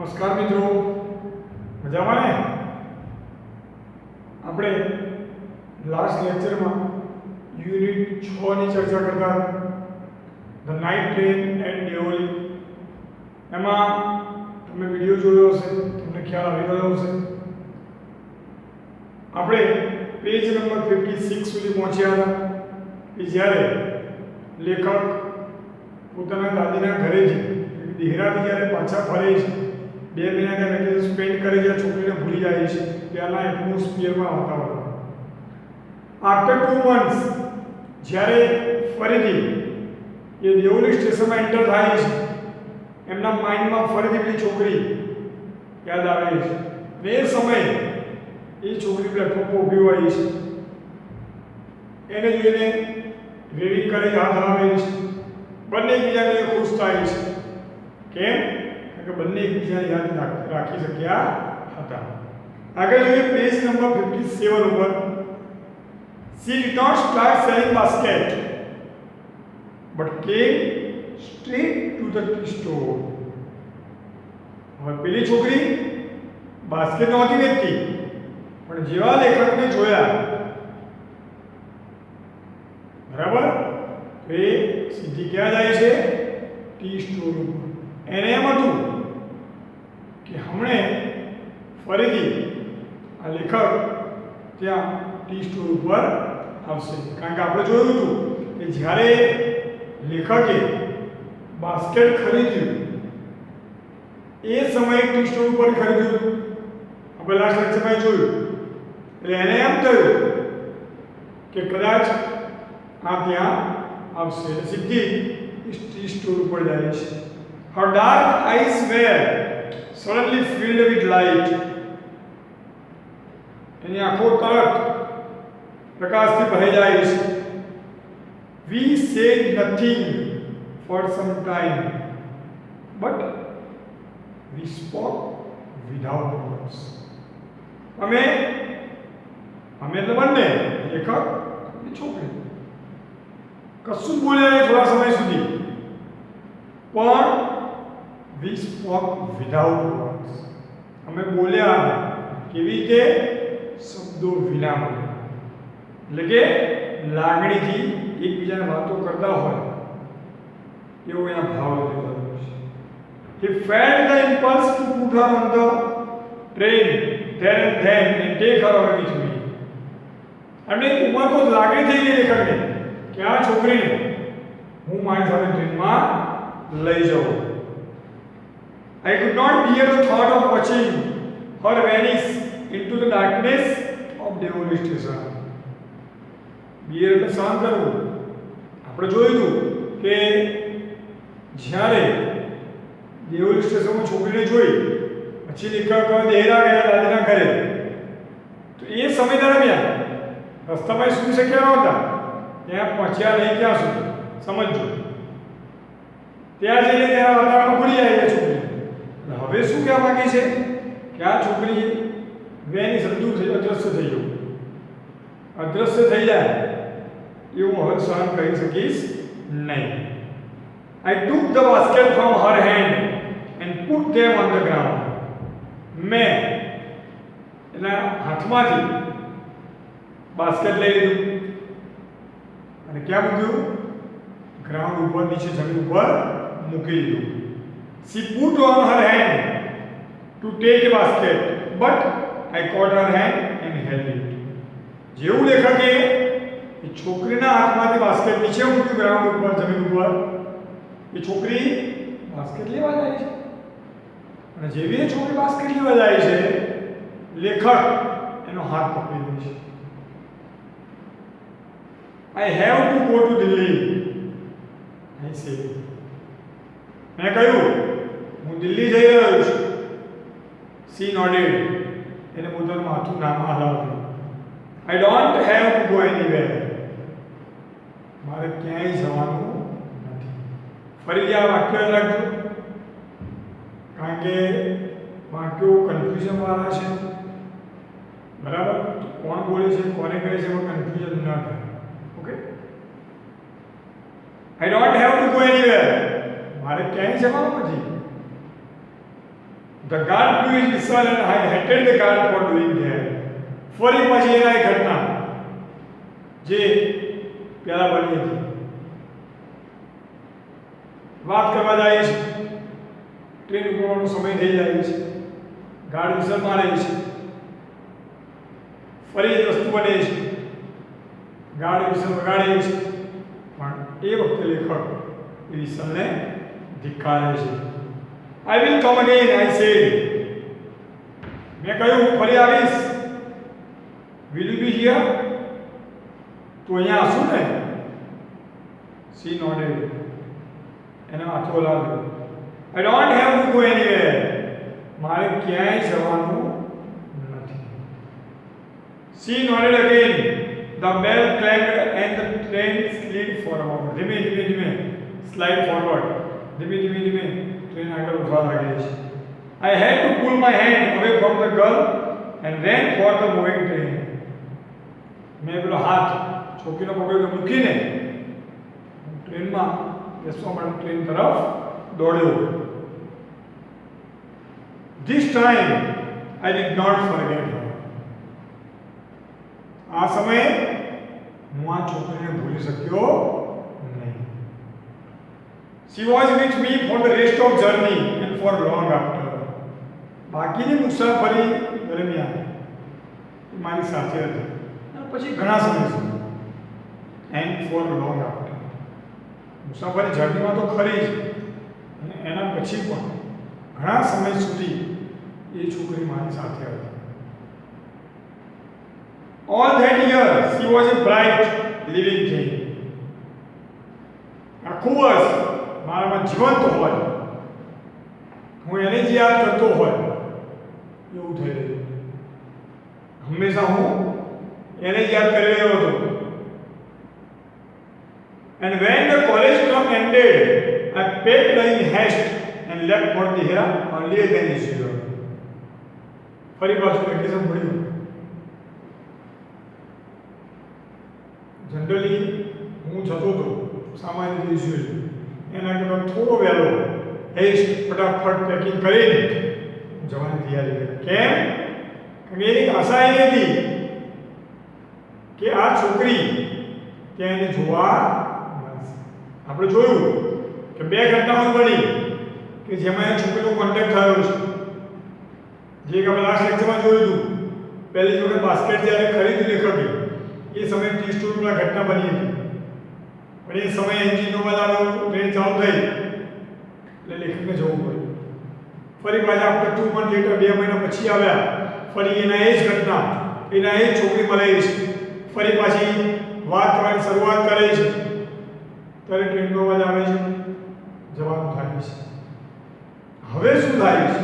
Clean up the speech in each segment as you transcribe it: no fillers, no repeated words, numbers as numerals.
નમસ્કાર મિત્રો, મજામાં ને? આપણે લાસ્ટ લેક્ચરમાં યુનિટ 6 ની ચર્ચા કરતા the night train at Deoli. એમાં તમે વિડીયો જોયો હશે, તમને ખ્યાલ આવી ગયો હશે. આપણે પેજ નંબર 56 સુધી પહોંચ્યા હતા કે જ્યારે લેખક પોતાના દાદીના ઘરે છે, દેહરાથી જ્યારે પાછા ફરે છે, 2 મહિનાના વેકેશન સ્પેન્ડ કરે છે, છોકરીને ભૂલી જાય છે ત્યાંના એટમોસ્ફિયરમાં વાતાવરણ. આફ્ટર 2 months જ્યારે ફરીથી એ દેઓલી સ્ટેશનમાં એન્ટર થાય છે, એમના માઇન્ડમાં ફરીથી પેલી છોકરી યાદ આવે છે. અને એ સમયે એ છોકરી પ્લેટફોર્મ પર ઊભી હોય છે, એને જોઈને વેવિંગ કરે છે, હાથ હલાવે છે. બંને એકબીજાને ખુશ થાય છે. કેમ? કારણ કે બંને એકબીજાને યાદ રાખી શક્યા હતા. આગળ જોઈએ પેજ નંબર 57 ઉપર. She did not start selling basket but came straight to the tea store. હવે પેલી છોકરી બાસ્કેટ નહોતી વેચતી, પણ જેવા લેખકને જોયા, બરાબર, તો એ સીધી ક્યાં જાય છે? ટી સ્ટોર ઉપર. એને એમ હતું કે હમણે ફરીથી આ લેખક ત્યાં ટી સ્ટોર ઉપર આવશે. કારણ કે આપણે જોયું હતું કે જ્યારે લેખકે બાસ્કેટ ખરીદ્યું એ સમયે ટી સ્ટોર ઉપર ખરીદ્યું. આપણે લાસ્ટ લેક્ચરમાં જોયું. એટલે એને એમ થયું કે કદાચ આ ત્યાં આવશે. સીધી ટી સ્ટોર ઉપર જાય છે. Her dark eyes were suddenly filled with light. એની આંખો તરત પ્રકાશથી ભરાઈ જાય છે. We said nothing for some time, but we spoke without words. અમે એટલે બંને, લેખક અને છોકરી, કશું જ બોલ્યા નહીં થોડા સમય સુધી, પણ we spoke without words. અમે બોલ્યા કેવી રીતે? શબ્દો વિના બોલ્યા. એટલે કે લાગણીથી એકબીજાને વાતો કરતા હોય એવો એના ભાવ લીધો છે. He felt the impulse to put her on the train there and then and take her away with me. અને ઉમર તો લાગણી થઈ ગઈ લેખકને કે આ છોકરીને હું મારી સાથે ટ્રેનમાં લઈ જાઉં. I could not bear the thought of watching her vanish into the darkness of Deoli station. bear એટલે સહન કરવું. આપણે જોયું હતું કે જ્યારે દેઓલી સ્ટેશનમાં છોકરીને જોઈ પછી લેખક દેહરા ગયા દાદીના ઘરે, તો એ સમય દરમિયાન રસ્તામાં સુઈ શક્યા નહોતા. ત્યાં પહોંચ્યા નહીં ક્યાં સુધી? સમજો. ત્યાં જઈને ત્યાં વાતાવરણ ભૂલી જાય છે છોકરી. હવે શું કહેવા માંગે છે કે આ છોકરી વેની સંદૂર થઈ, અદ્રશ્ય થઈ ગયું. અદ્રશ્ય થઈ જાય એવું હવે સહન કરી શકીશ નહીં. I took the basket from her hand and put them on the ground. મેં એના હાથમાંથી બાસ્કેટ લઈ લીધું અને ક્યાં મૂક્યું? ગ્રાઉન્ડ ઉપર, નીચે જમીન ઉપર મૂકી દીધું. She put on her hand to take a basket, but I caught her hand and held it. જેવું લેખકે એ છોકરીના હાથમાંથી બાસ્કેટ નીચે મૂક્યું ગ્રાઉન્ડ ઉપર, જમીન ઉપર, એ છોકરી બાસ્કેટ લેવા જાય છે. અને જેવી એ છોકરી બાસ્કેટ લેવા જાય છે, લેખક એનો હાથ પકડી લે છે. I have to go to Delhi. I said. મેં કહ્યું હું દિલ્હી જઈ રહ્યો છું. She nodded. એને પોતાનું માથું નામાં હલાવ્યું. I don't have to go anywhere. મારે ક્યાંય જવાનું નથી. ફરીથી આ વાક્ય યાદ રાખજો, કારણ કે વાક્યો કન્ફ્યુઝન વાળા છે. બરાબર? કોણ બોલે છે, કોને કહે છે, એમાં કન્ફ્યુઝન ન થાય. Okay? I don't have to go anywhere. મારે ક્યાંય જવાનું નથી. The guard blew his whistle and I hated the guard for doing that. ફરી પછી એના એક ઘટના જે પહેલા બની હતી વાત કરવા જાય છે, ટ્રેન ઉપરવાનો સમય થઈ જાય છે, ગાર્ડ વિસલ મારે છે, ફરી એ વસ્તુ બને છે, ગાર્ડ વિસલ વગાડે છે, પણ એ વખતે લેખક એ વિસલને ધિક્કારે છે. I will come again, I said. મેં કહ્યું ફરી આવીશ. Will you be here? તો અહીંયા આવશું ને? She nodded. એને માથું હલાવ્યું. I don't have to go anywhere. મારે ક્યાંય જવાનું નથી. She nodded again. The bell clanged and the train slid forward. ધીમે ધીમે ધીમે slide forward. ધીમે ધીમે ધીમે ટ્રેન આગળ વધવા લાગી છે. I had to pull my hand away from the girl and ran for the moving train. મેં પેલો હાથ છોકરીનો પકડ્યો મૂકીને ટ્રેનમાં બેસવા માટે ટ્રેન તરફ દોડ્યો. This time I did not forget her. આ સમયે હું આ છોકરીને ભૂલી શક્યો નહીં. She was with me for the rest of journey and for long after. બાકીની મુસાફરી દરમિયાન મારી સાથે હતી અને પછી ઘણા સમય સુધી. And for long after. મુસાફરી જર્નીમાં તો ખરી જ અને એના પછી પણ ઘણા સમય સુધી એ છોકરી મારી સાથે હતી. All that year she was a bright living thing. આખું વર્ષ મારામાં જીવંત હોય, હું એને જ યાદ કરતો હોય એવું થઈ રહ્યું. હંમેશા હું એને જ યાદ કરી રહ્યો હતો. And when the college term ended, I packed in haste and left for Dehra earlier than usual. ફરી પાછું વેકેશન મળ્યું. જનરલી હું જતો હતો સામાન્ય રીતે યુઝ્યુઅલી એના કરતાં થોડો વહેલો હેસ્ટ ફટાફટ પેકિંગ કરીને જવાની તૈયારી કરી. કેમ? કારણ કે એની આશા એ હતી કે આ છોકરી ત્યાં એને જોવા મળશે. આપણે જોયું કે બે ઘટનાઓ બની કે જેમાં એ છોકરીનો કોન્ટેક્ટ થયો છે. જે કે આપણે લાસ્ટ લેક્ચરમાં જોયું હતું, પહેલી વખત બાસ્કેટ જ્યારે ખરીદી લેખકે એ સમયે ટી સ્ટોરમાં ઘટના બની હતી. પણ એ સમયે એન્જિનનો બધાનો ટ્રેન ચાલુ થઈ એટલે લેખકને જવું પડ્યું. ફરી પાછા આફ્ટર 2 મંથ લેટર 2 મહિના પછી આવ્યા, ફરી એના એ જ ઘટના, એના એ જ છોકરી મળે છે, ફરી પાછી વાત કરવાની શરૂઆત કરે છે ત્યારે ટ્રેનનો અવાજ આવે છે, જવાનું થાય છે. હવે શું થાય છે?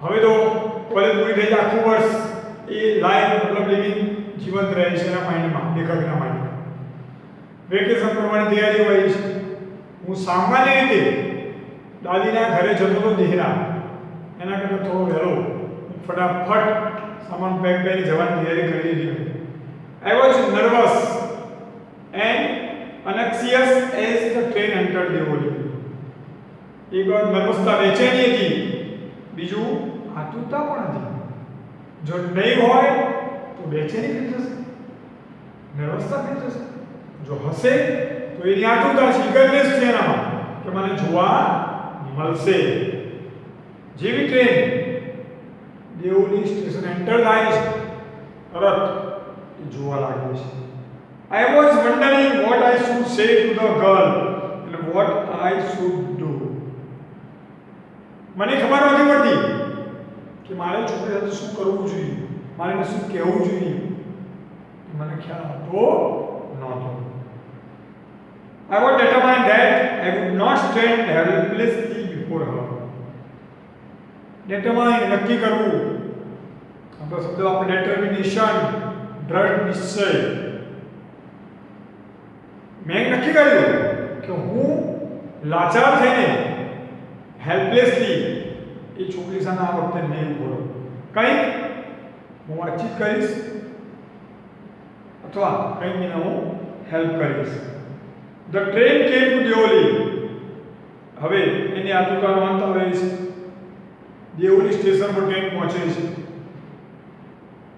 હવે તો કોલેજ પૂરી થઈ જાય, આખું વર્ષ એ લાઈફ મતલબ લિવિંગ જીવંત રહે છે એના માઇન્ડમાં, લેખકના માઇન્ડમાં. વેકેશન કરવાની તૈયારી હોય છે. હું સામાન્ય રીતે દાદીના ઘરે જતો હતો દેહરા, એના કરતાં થોડો વહેલો ફટાફટ સામાન પેક કરીને જવાની તૈયારી કરી લીધી. I was nervous and anxious as the train entered the valley. એક વાર નર્વસતા, બેચેની હતી, બીજું આતુરતા પણ હતી. જો નહીં હોય તો બેચેની ફીલ થશે, નર્વસતા ફીલ થશે. જો હશે તો એની આતુરતા છે, ઇગરનેસ છે એનામાં કે મને જોવા મળશે. જેવી ટ્રેન દેવલી સ્ટેશન એન્ટર થાય છે તરત એ જોવા લાગે છે. I was wondering what I should say to the girl and what I should do. મને ખબર નથી પડતી કે મારે છોકરી સાથે શું કરવું જોઈએ, મારે એને શું કહેવું જોઈએ. મને ખ્યાલ હતો નહોતો. I was determined that I would not stand helplessly before her. Determined, નક્કી કરવું. આપણો શબ્દ આપણે determination, દ્રઢ નિશ્ચય. મેં નક્કી કર્યું કે હું લાચાર થઈને હેલ્પલેસલી એ છોકરી સામે આ વખતે નહીં બોલો. કંઈક હું વાતચીત કરીશ અથવા કંઈક એને હું હેલ્પ કરીશ. The train came to Deoli હવે એની આતુરતાનો અંત આવે છે. દેવલી સ્ટેશન પર ટ્રેન પહોંચે છે.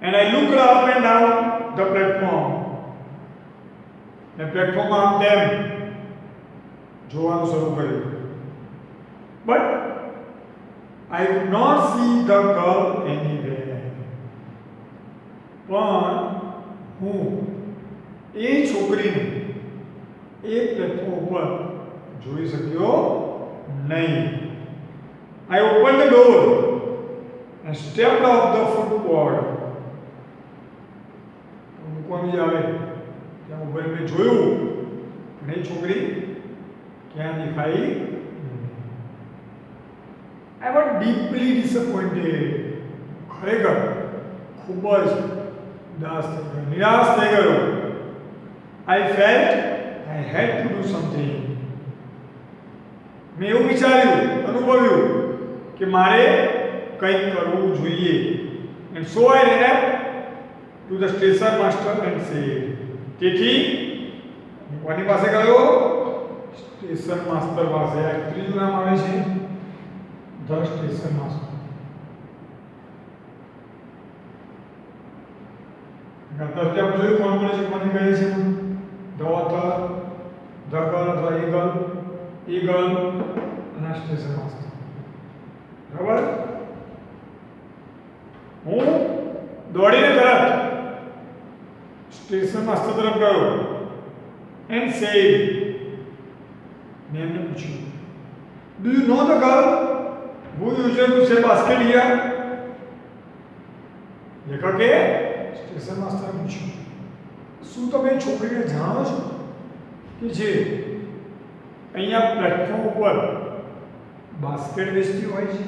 And I look up and down the platform. મેં પ્લેટફોર્મમાં આમ તેમ જોવાનું શરૂ કર્યું. But I could not see the girl anywhere. પણ હું એ છોકરીને એ પ્લેટફોર્મ ઉપર જોઈ શક્યો નહીં. I opened the door and stepped off the footboard. મૂકવાની આવે ત્યાં ઉપર મેં જોયું પણ એ છોકરી ક્યાં દેખાઈ. I was deeply disappointed. ખરેખર ખૂબ જ નિરાશ થઈ ગયો. I felt I had to do something. મેં એવું વિચાર્યું, અનુભવ્યું કે મારે કંઈક કરવું જોઈએ. And so I ran up to the station master and said. તેથી હું કોની પાસે ગયો? સ્ટેશન માસ્ટર પાસે. આ ત્રીજું નામ આવે છે ધ સ્ટેશન માસ્ટર. ગત આપણે જોયું કોણ કોણ છે, કોને કહે છે? ધ ઓથર, ધ ગર્લ અથવા ઈગલ અને સ્ટેશન માસ્ટર. બરાબર? હું દોડીને તરત સ્ટેશન માસ્ટર તરફ ગયો. એન્ડ સેડ, મેં એમને પૂછ્યું, do you know the girl who used to sell basket here? લેખકે સ્ટેશન માસ્ટરે પૂછ્યું, શું તમે છોકરીને જાણો છો કે જે અહીંયા પ્લેટફોર્મ ઉપર બાસ્કેટ વેચતી હોય છે?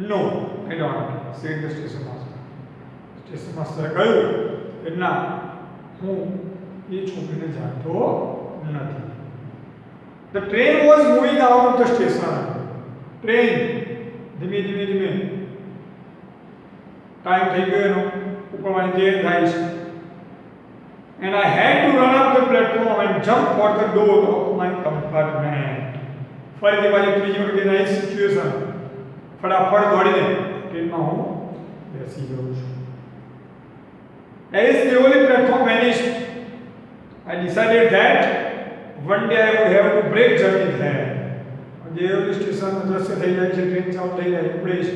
No, I don't, said the station master. Station માસ્ટરે કહ્યું કે ના, હું એ છોકરીને જાણતો નથી. The train was moving out of the station. Train ધીમે ધીમે ધીમે ટાઈમ થઈ ગયો એનો ઉપરવાની તૈયાર થાય છે. And I had to run up the platform and jump for the door of my compartment. ફરીથી પાછી ત્રીજી વખત એના સિચ્યુએશન. ફટાફટ દોડીને ટ્રેનમાં હું બેસી ગયો છું. As the only platform vanished, I decided that one day I would have to break journey there. Deoli station દ્રશ્ય થઈ જાય છે, ટ્રેન ચાલુ થઈ જાય, ઉપડે છે.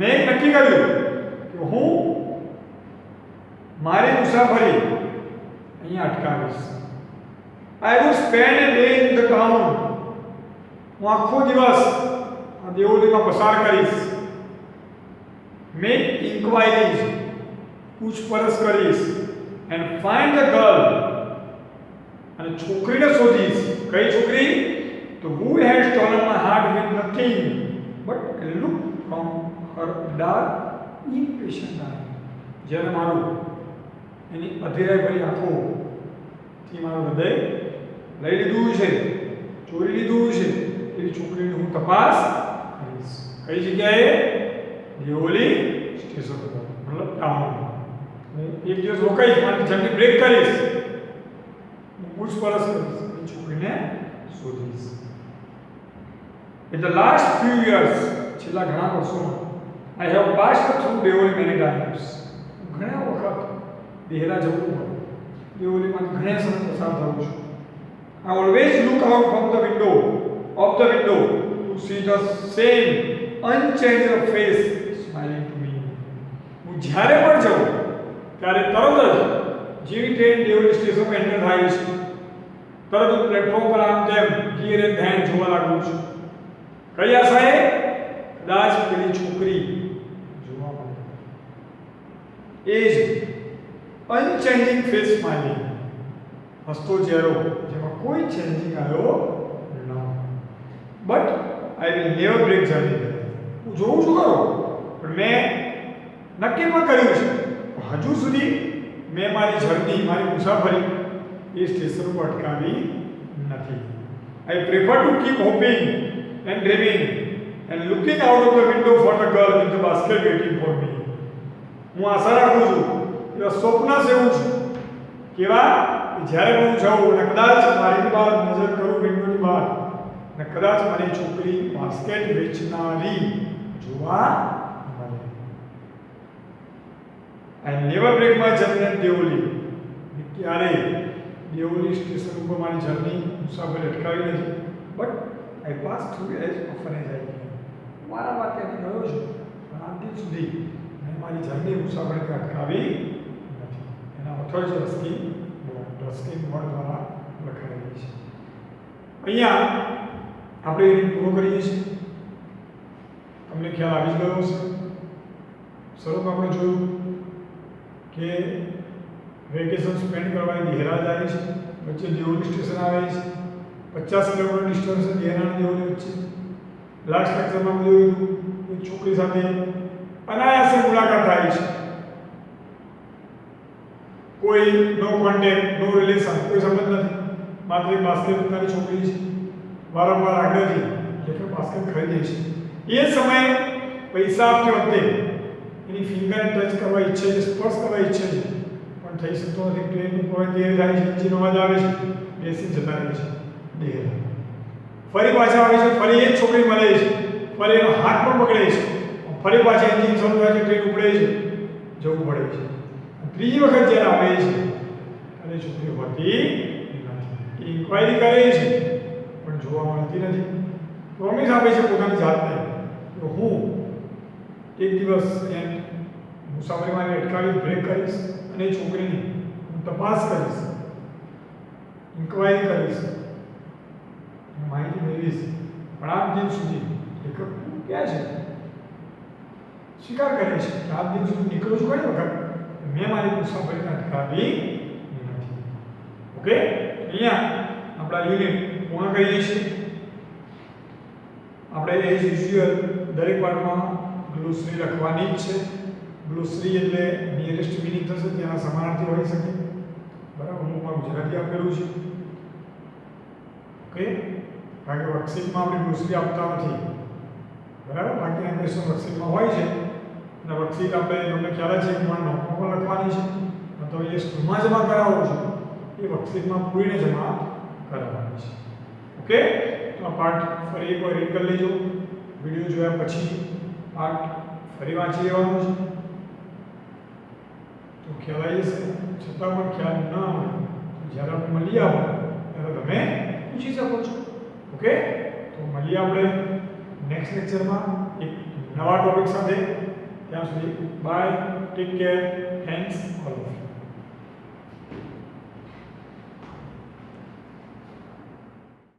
મેં નક્કી કર્યું કે હું મારી મુસાફરી અહીંયા અટકાવીશ. I would spend a day in the town. હું આખો દિવસ આ દેવલીમાં પસાર કરીશ. મેક ઇન્ક્વાયરીઝ, પૂછપરછ કરીશ. એન્ડ ફાઇન્ડ ધ ગર્લ, અને છોકરીને શોધીશ. કઈ છોકરી? તો who had stolen my heart with nothing but a look from her dark, impatient eye. જેને મારું એની અધીરાઈ ભરી આંખોથી મારું હૃદય લઈ લીધું છે, ચોરી લીધું છે, એવી છોકરીની હું તપાસ કરીશ. કઈ જગ્યાએ? દેવલી સ્ટેશન પર, મતલબ ટાઉન. એક દિવસ રોકાઈશ, મારી જર્ની બ્રેક કરીશ, હું પૂછપરછ કરીશ, એ છોકરીને શોધીશ. In the last few years, છેલ્લા ઘણા વર્ષોમાં, I have passed through Deoli many times. ઘણા વખત દેહરા જવું પડે, દેવલીમાં ઘણા સમય પસાર થયું છું. I always look out from the window to see the same unchanged face smiling to me. હું જ્યારે પણ જાઉં ત્યારે તરત જ જેવી ટ્રેન દેવલી સ્ટેશન પર એન્ટર થાય છે, તરત જ પ્લેટફોર્મ પર આમ તેમ ધીરે ધ્યાન જોવા લાગું છું. કઈ આશાએ? કદાચ પેલી છોકરી જોવા મળે. એ જ અનચેન્જિંગ ફેસ સ્માઇલિંગ, હસતો ચહેરો જેમાં કોઈ ચેન્જિંગ આવ્યો ન. But I will never break journey. હું જોઉં છું ખરો, પણ મેં નક્કી પણ કર્યું છે હજુ સુધી મેં મારી જર્ની, મારી મુસાફરી એ સ્ટેશન પર અટકાવી નથી. I prefer to keep hopping and dreaming and looking out of the window for the girl with the basket waiting for me. હું આશા રાખું છું, એવા સ્વપ્ન સેવું છું કેવા, જ્યારે હું જાઉં અને કદાચ મારી બહાર નજર કરું વિન્ડોની બહાર, અને કદાચ મને છોકરી બાસ્કેટ વેચનારી જોવા મળે. I never break my journey at Devoli. ક્યારેય દેવોલી સ્ટેશન ઉપર મારી જર્ની મુસાફરી અટકાવી નથી. But I pass through as often as I can. વારંવાર ત્યાંથી ગયો છું પણ આજ દિન સુધી મેં મારી જર્ની મુસાફરી અટકાવી નથી. એના ઓથર છે રસ્કિન બોન્ડ દ્વારા લખાયેલી છે. અહીંયા આપણે યુનિટ પૂરો કરીએ છીએ. તમને ખ્યાલ આવી જ ગયો હશે. શરૂમાં આપણે જોયું કે વેકેશન સ્પેન્ડ કરવાની દેહરા જાય છે, વચ્ચે દેવોલી સ્ટેશન આવે છે, 50 કિલોમીટર ડિસ્ટન્સ છે દેહરા અને દેવોલી વચ્ચે. લાસ્ટ લેક્ચરમાં જોયું એક છોકરી સાથે અનાયાસે મુલાકાત થાય છે. કોઈ નો કોન્ટેક્ટ, નો રિલેશન, કોઈ સંબંધ નથી, માત્ર એક બાસ્કેટ વેચનારી છોકરી છે. વારંવાર આગ્રહથી લેખક બાસ્કેટ ખરીદે છે. એ સમયે પૈસા આપતી વખતે એની ફિંગર ટચ કરવા ઈચ્છે છે, સ્પર્શ કરવા ઈચ્છે છે, પણ થઈ શકતો નથી. ટ્રેનનું કોઈ દેર થાય છે, એન્જિન અવાજ આવે છે, બેસી જતા રહે છે દેર. ફરી પાછા આવે છે, ફરી એ જ છોકરી મળે છે, ફરી એનો હાથ પણ પકડે છે, ફરી પાછા એન્જિન શરૂ થાય છે, ટ્રેન ઉપડે છે, જવું પડે છે. ત્રીજી વખત જ્યારે આવે છે અને છોકરી હોતી નથી. ઇન્ક્વાયરી કરે છે પણ જોવા મળતી નથી. પ્રોમિસ આપે છે પોતાની જાતને કે હું એક દિવસ મુસાફરીમાં અટકાવી બ્રેક કરીશ અને છોકરીની હું તપાસ કરીશ, ઇન્ક્વાયરી કરીશ, માહિતી મેળવીશ. પણ આજ દિન સુધી લેખક ક્યાં છે? સ્વીકાર કરે છે કે આજ દિન સુધી નીકળું છું ઘણી વખત, મેં મારી મુસાફરીને અટકાવી નથી. ઓકે, અહીંયા આપણા યુનિટ પૂર્ણ કરીએ છીએ. આપણે એઝ યુઝ્યુઅલ દરેક પાઠમાં ગ્લોસરી લખવાની જ છે. ગ્લોસરી એટલે નિયરેસ્ટ મિનિંગ થશે, તેના સમાનાર્થી હોઈ શકે. બરાબર, અમુકમાં ગુજરાતી આપેલું છે. ઓકે, કારણ કે વર્કશીટમાં આપણે ગ્લોસરી આપતા નથી. બરાબર, બાકીના ક્વેશ્ચન વર્કશીટમાં હોય છે. અને વર્કશીટ આપણે તમને ખ્યાલ છે કે મારા નોટમાં લખવાની છે, તો એ સ્કૂલમાં જમા કરાવો છો એ વર્કશીટમાં પૂરીને જમા કરાવવાની છે. ઓકે, તો આ પાઠ ફરી એકવાર રીડ કરી લેજો. વિડીયો જોયા પછી પાઠ ફરી વાંચી લેવાનો છે તો ખ્યાલ આવી જશે. છતાં પણ ખ્યાલ ન આવે તો જ્યારે આપણે મળીએ આવો ત્યારે તમે પૂછી શકો છો. ઓકે, તો મળીએ આપણે નેક્સ્ટ લેક્ચરમાં એક નવા ટોપિક સાથે. ત્યાં સુધી bye, take care, thanks all.